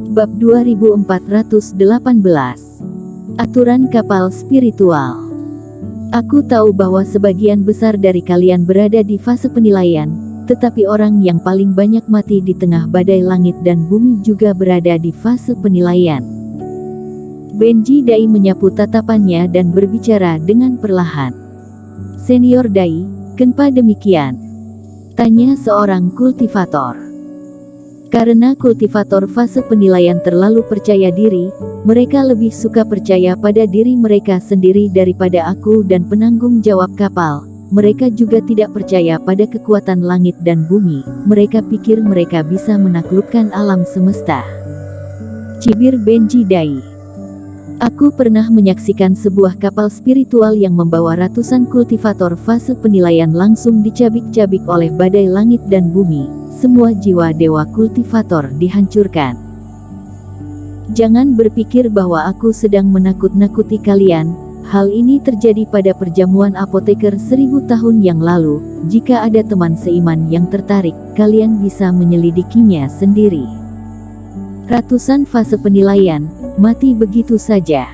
Bab 2418. Aturan kapal spiritual. Aku tahu bahwa sebagian besar dari kalian berada di fase penilaian, tetapi orang yang paling banyak mati di tengah badai langit dan bumi juga berada di fase penilaian. Benji Dai menyapu tatapannya dan berbicara dengan perlahan. Senior Dai, kenapa demikian? Tanya seorang kultivator. Karena kultivator fase penilaian terlalu percaya diri, mereka lebih suka percaya pada diri mereka sendiri daripada aku dan penanggung jawab kapal. Mereka juga tidak percaya pada kekuatan langit dan bumi. Mereka pikir mereka bisa menaklukkan alam semesta. Cibir Benji Dai. Aku pernah menyaksikan sebuah kapal spiritual yang membawa ratusan kultivator fase penilaian langsung dicabik-cabik oleh badai langit dan bumi. Semua jiwa dewa kultivator dihancurkan. Jangan berpikir bahwa aku sedang menakut-nakuti kalian. Hal ini terjadi pada perjamuan apoteker 1000 tahun yang lalu. Jika ada teman seiman yang tertarik, kalian bisa menyelidikinya sendiri. Ratusan fase penilaian mati begitu saja.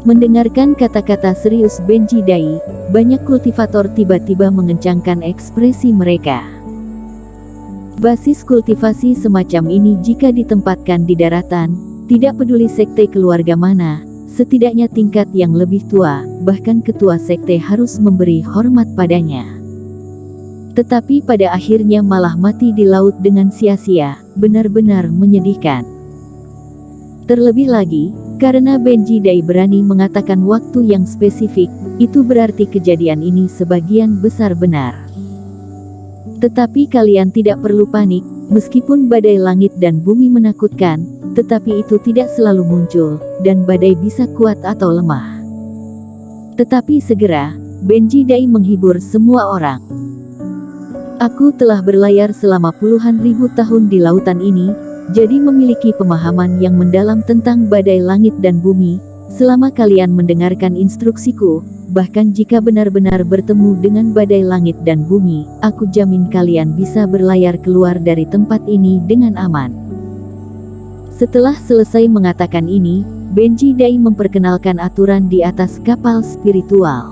Mendengarkan kata-kata serius Benji Dai, banyak kultivator tiba-tiba mengencangkan ekspresi mereka. Basis kultivasi semacam ini jika ditempatkan di daratan, tidak peduli sekte keluarga mana, setidaknya tingkat yang lebih tua, bahkan ketua sekte harus memberi hormat padanya. Tetapi pada akhirnya malah mati di laut dengan sia-sia, benar-benar menyedihkan. Terlebih lagi, karena Benji Dai berani mengatakan waktu yang spesifik, itu berarti kejadian ini sebagian besar benar. Tetapi kalian tidak perlu panik, meskipun badai langit dan bumi menakutkan, tetapi itu tidak selalu muncul, dan badai bisa kuat atau lemah. Tetapi segera, Benji Dai menghibur semua orang. Aku telah berlayar selama puluhan ribu tahun di lautan ini, jadi memiliki pemahaman yang mendalam tentang badai langit dan bumi. Selama kalian mendengarkan instruksiku, bahkan jika benar-benar bertemu dengan badai langit dan bumi, aku jamin kalian bisa berlayar keluar dari tempat ini dengan aman. Setelah selesai mengatakan ini, Benji Dai memperkenalkan aturan di atas kapal spiritual.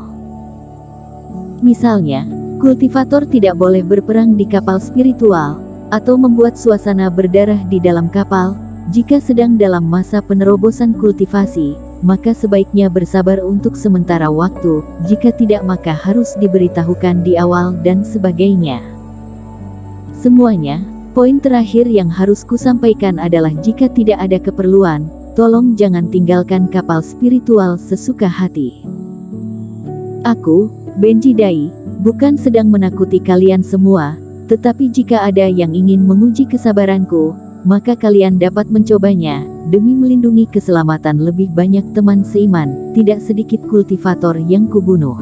Misalnya, kultivator tidak boleh berperang di kapal spiritual, atau membuat suasana berdarah di dalam kapal. Jika sedang dalam masa penerobosan kultivasi, maka sebaiknya bersabar untuk sementara waktu, jika tidak maka harus diberitahukan di awal dan sebagainya. Semuanya, poin terakhir yang harus kusampaikan adalah jika tidak ada keperluan, tolong jangan tinggalkan kapal spiritual sesuka hati. Aku, Benji Dai, bukan sedang menakuti kalian semua, tetapi jika ada yang ingin menguji kesabaranku, maka kalian dapat mencobanya, demi melindungi keselamatan lebih banyak teman seiman, tidak sedikit kultivator yang kubunuh.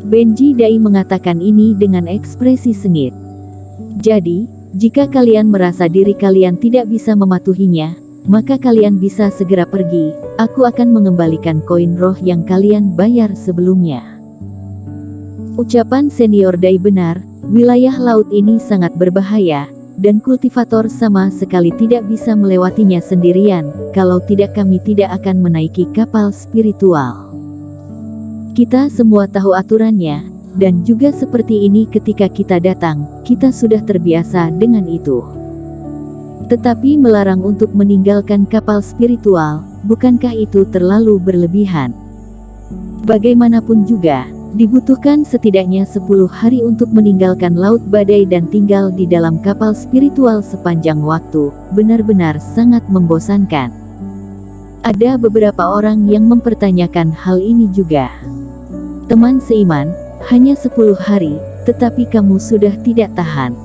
Benji Dai mengatakan ini dengan ekspresi sengit. Jadi, jika kalian merasa diri kalian tidak bisa mematuhinya, maka kalian bisa segera pergi, aku akan mengembalikan koin roh yang kalian bayar sebelumnya. Ucapan Senior Dai benar, wilayah laut ini sangat berbahaya, dan kultivator sama sekali tidak bisa melewatinya sendirian, kalau tidak kami tidak akan menaiki kapal spiritual. Kita semua tahu aturannya, dan juga seperti ini ketika kita datang, kita sudah terbiasa dengan itu. Tetapi melarang untuk meninggalkan kapal spiritual, bukankah itu terlalu berlebihan? Bagaimanapun juga, dibutuhkan setidaknya 10 hari untuk meninggalkan laut badai dan tinggal di dalam kapal spiritual sepanjang waktu, benar-benar sangat membosankan. Ada beberapa orang yang mempertanyakan hal ini juga. Teman seiman, hanya 10 hari, tetapi kamu sudah tidak tahan.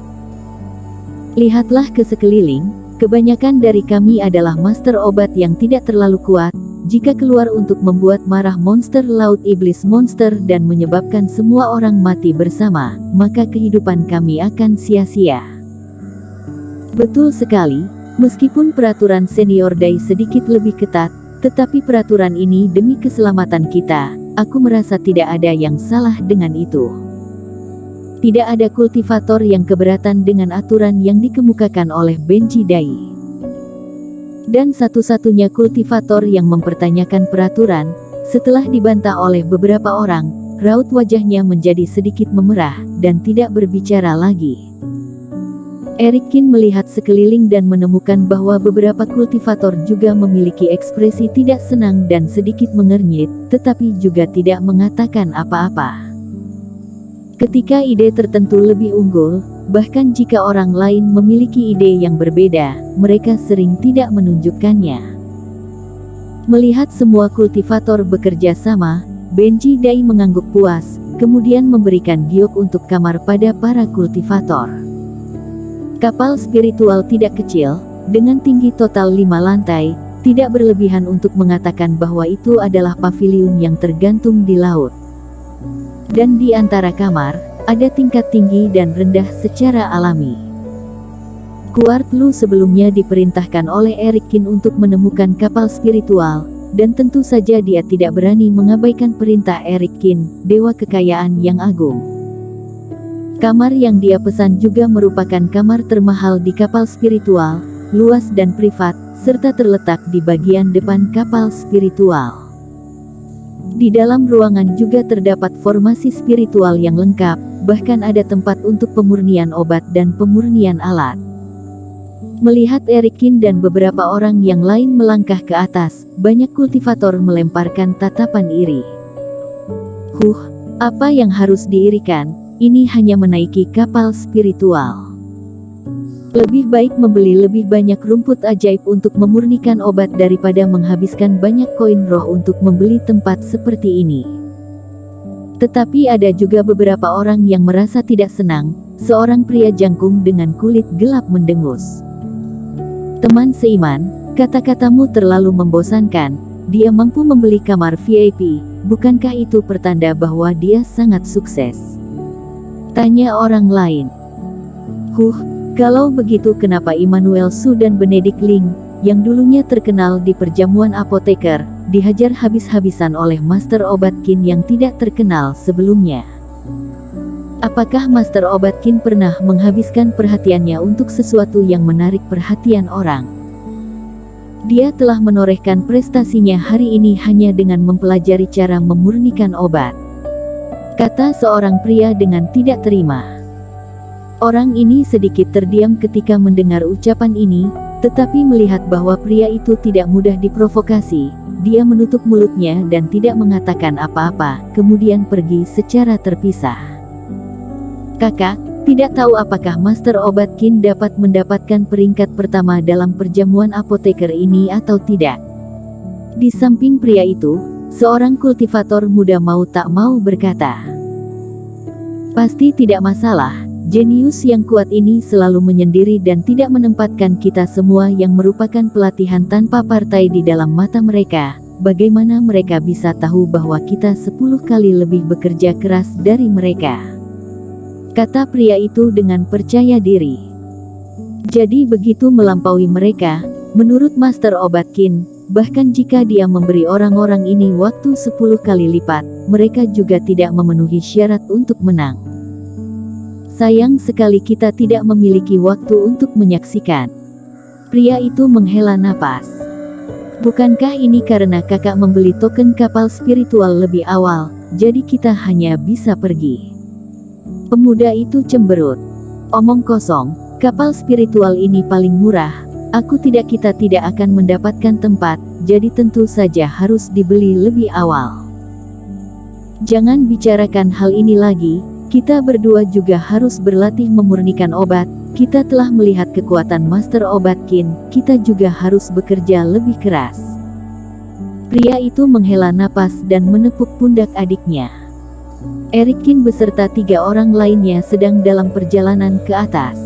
Lihatlah ke sekeliling, kebanyakan dari kami adalah master obat yang tidak terlalu kuat. Jika keluar untuk membuat marah monster laut iblis monster dan menyebabkan semua orang mati bersama, maka kehidupan kami akan sia-sia. Betul sekali, meskipun peraturan Senior Dai sedikit lebih ketat, tetapi peraturan ini demi keselamatan kita, aku merasa tidak ada yang salah dengan itu. Tidak ada kultivator yang keberatan dengan aturan yang dikemukakan oleh Benji Dai. Dan satu-satunya kultivator yang mempertanyakan peraturan. Setelah dibantah oleh beberapa orang, raut wajahnya menjadi sedikit memerah, dan tidak berbicara lagi. Erikkin melihat sekeliling dan menemukan bahwa beberapa kultivator juga memiliki ekspresi tidak senang dan sedikit mengernyit, tetapi juga tidak mengatakan apa-apa. Ketika ide tertentu lebih unggul, bahkan jika orang lain memiliki ide yang berbeda, mereka sering tidak menunjukkannya. Melihat semua kultivator bekerja sama, Benji Dai mengangguk puas, kemudian memberikan giok untuk kamar pada para kultivator. Kapal spiritual tidak kecil, dengan tinggi total 5 lantai, tidak berlebihan untuk mengatakan bahwa itu adalah paviliun yang tergantung di laut. Dan di antara kamar, ada tingkat tinggi dan rendah secara alami. Kuart Lu sebelumnya diperintahkan oleh Erikkin untuk menemukan kapal spiritual, dan tentu saja dia tidak berani mengabaikan perintah Erikkin, dewa kekayaan yang agung. Kamar yang dia pesan juga merupakan kamar termahal di kapal spiritual, luas dan privat, serta terletak di bagian depan kapal spiritual. Di dalam ruangan juga terdapat formasi spiritual yang lengkap, bahkan ada tempat untuk pemurnian obat dan pemurnian alat. Melihat Erikkin dan beberapa orang yang lain melangkah ke atas, banyak kultivator melemparkan tatapan iri. Apa yang harus diirikan? Ini hanya menaiki kapal spiritual. Lebih baik membeli lebih banyak rumput ajaib untuk memurnikan obat daripada menghabiskan banyak koin roh untuk membeli tempat seperti ini. Tetapi ada juga beberapa orang yang merasa tidak senang. Seorang pria jangkung dengan kulit gelap mendengus. Teman seiman, kata-katamu terlalu membosankan. Dia mampu membeli kamar VIP, bukankah itu pertanda bahwa dia sangat sukses? Tanya orang lain. Kalau begitu kenapa Immanuel Su dan Benedict Ling, yang dulunya terkenal di perjamuan apoteker, dihajar habis-habisan oleh Master Obat Qin yang tidak terkenal sebelumnya? Apakah Master Obat Qin pernah menghabiskan perhatiannya untuk sesuatu yang menarik perhatian orang? Dia telah menorehkan prestasinya hari ini hanya dengan mempelajari cara memurnikan obat, kata seorang pria dengan tidak terima. Orang ini sedikit terdiam ketika mendengar ucapan ini, tetapi melihat bahwa pria itu tidak mudah diprovokasi, dia menutup mulutnya dan tidak mengatakan apa-apa, kemudian pergi secara terpisah. Kakak, tidak tahu apakah Master Obat Qin dapat mendapatkan peringkat pertama dalam perjamuan apoteker ini atau tidak. Di samping pria itu, seorang kultivator muda mau tak mau berkata, pasti tidak masalah, jenius yang kuat ini selalu menyendiri dan tidak menempatkan kita semua yang merupakan pelatihan tanpa partai di dalam mata mereka. Bagaimana mereka bisa tahu bahwa kita 10 kali lebih bekerja keras dari mereka? Kata pria itu dengan percaya diri. Jadi begitu melampaui mereka, menurut Master Obat Qin, bahkan jika dia memberi orang-orang ini waktu 10 kali lipat, mereka juga tidak memenuhi syarat untuk menang. Sayang sekali kita tidak memiliki waktu untuk menyaksikan. Pria itu menghela napas. Bukankah ini karena kakak membeli token kapal spiritual lebih awal, jadi kita hanya bisa pergi? Pemuda itu cemberut. Omong kosong, kapal spiritual ini paling murah. Kita tidak akan mendapatkan tempat, jadi tentu saja harus dibeli lebih awal. Jangan bicarakan hal ini lagi, kita berdua juga harus berlatih memurnikan obat. Kita telah melihat kekuatan Master Obat Qin, kita juga harus bekerja lebih keras. Pria itu menghela napas dan menepuk pundak adiknya. Erikkin beserta 3 orang lainnya sedang dalam perjalanan ke atas.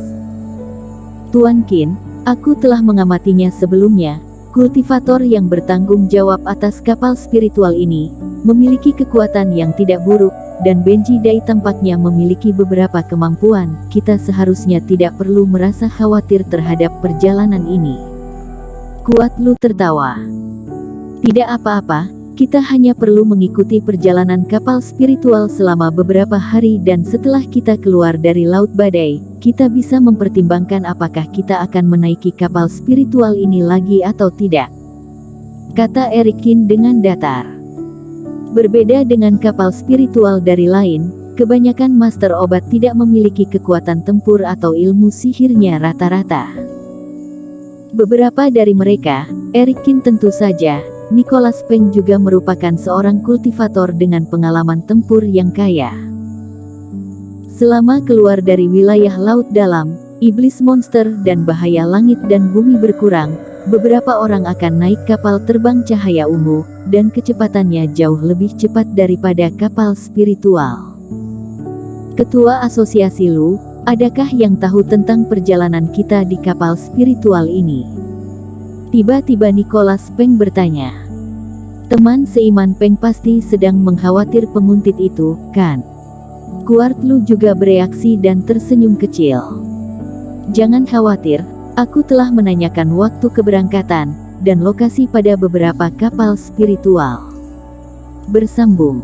Tuan Qin, aku telah mengamatinya sebelumnya. Kultivator yang bertanggung jawab atas kapal spiritual ini, memiliki kekuatan yang tidak buruk, dan Benji Dai tampaknya memiliki beberapa kemampuan. Kita seharusnya tidak perlu merasa khawatir terhadap perjalanan ini. Kuat Lu tertawa. Tidak apa-apa, Kita hanya perlu mengikuti perjalanan kapal spiritual selama beberapa hari dan setelah kita keluar dari laut badai, kita bisa mempertimbangkan apakah kita akan menaiki kapal spiritual ini lagi atau tidak. Kata Erikin dengan datar. Berbeda dengan kapal spiritual dari lain, kebanyakan master obat tidak memiliki kekuatan tempur atau ilmu sihirnya rata-rata. Beberapa dari mereka, Erikin tentu saja, Nicholas Peng juga merupakan seorang kultivator dengan pengalaman tempur yang kaya. Selama keluar dari wilayah laut dalam, iblis monster dan bahaya langit dan bumi berkurang, beberapa orang akan naik kapal terbang cahaya ungu, dan kecepatannya jauh lebih cepat daripada kapal spiritual. Ketua Asosiasi Lu, adakah yang tahu tentang perjalanan kita di kapal spiritual ini? Tiba-tiba Nicholas Peng bertanya. Teman seiman Peng pasti sedang mengkhawatir penguntit itu, kan? Kuart Lu juga bereaksi dan tersenyum kecil. Jangan khawatir, aku telah menanyakan waktu keberangkatan, dan lokasi pada beberapa kapal spiritual. Bersambung.